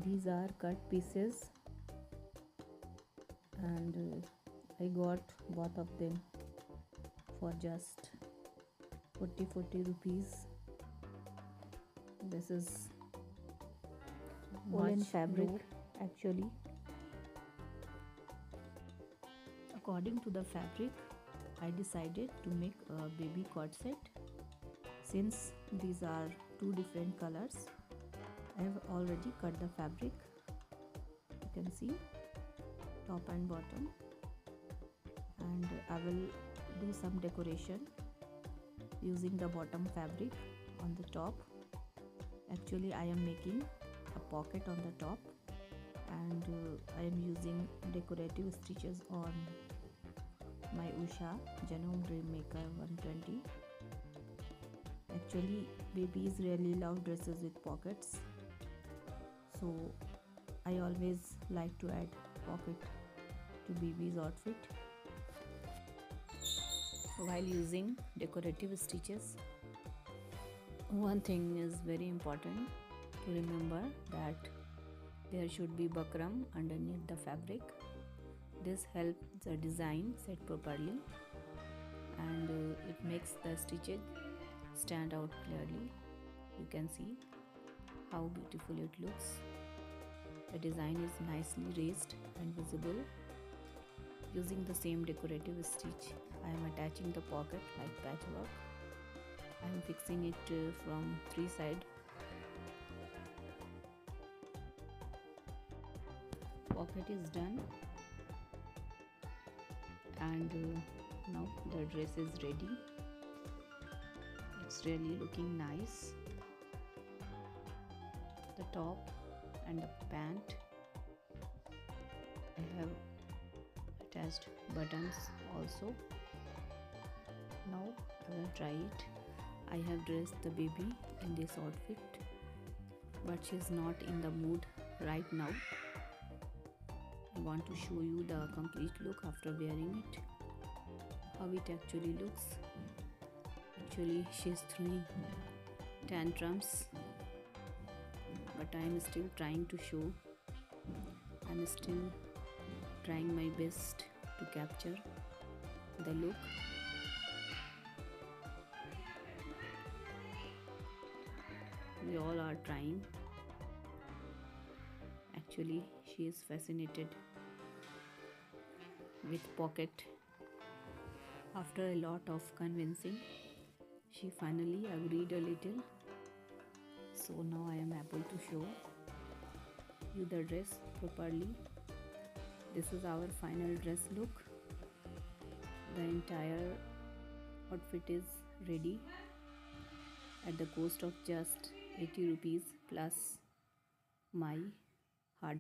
These are cut pieces, and I got both of them for just 40 rupees. This is woolen fabric actually. According to the fabric, I decided to make a baby cord set. Since these are two different colors, I have already cut the fabric. You can see top and bottom, and I will do some decoration using the bottom fabric on the top. Actually, I am making a pocket on the top, and I am using decorative stitches on my Usha Janum Dreammaker 120. Actually, babies really love dresses with pockets, so I always like to add pocket to baby's outfit. While using decorative stitches, one thing is very important to remember, that there should be buckram underneath the fabric. This helps the design set properly, and it makes the stitches stand out clearly. You can see how beautiful it looks. The design is nicely raised and visible. Using the same decorative stitch, I am attaching the pocket like patchwork. I am fixing it from 3 sides. Pocket is done, and now the dress is ready. It's really looking nice. The top and the pant, I have attached buttons also. Now I will try it. I have dressed the baby in this outfit, but she's not in the mood right now. I want to show you the complete look after wearing it, how it actually looks. Actually, she's throwing tantrums, but I am still trying to show. I'm still trying my best to capture the look. We all are trying. Actually, she is fascinated with pocket. After a lot of convincing, she finally agreed a little. So now I am able to show you the dress properly. This is our final dress look. The entire outfit is ready at the cost of just 80 rupees plus my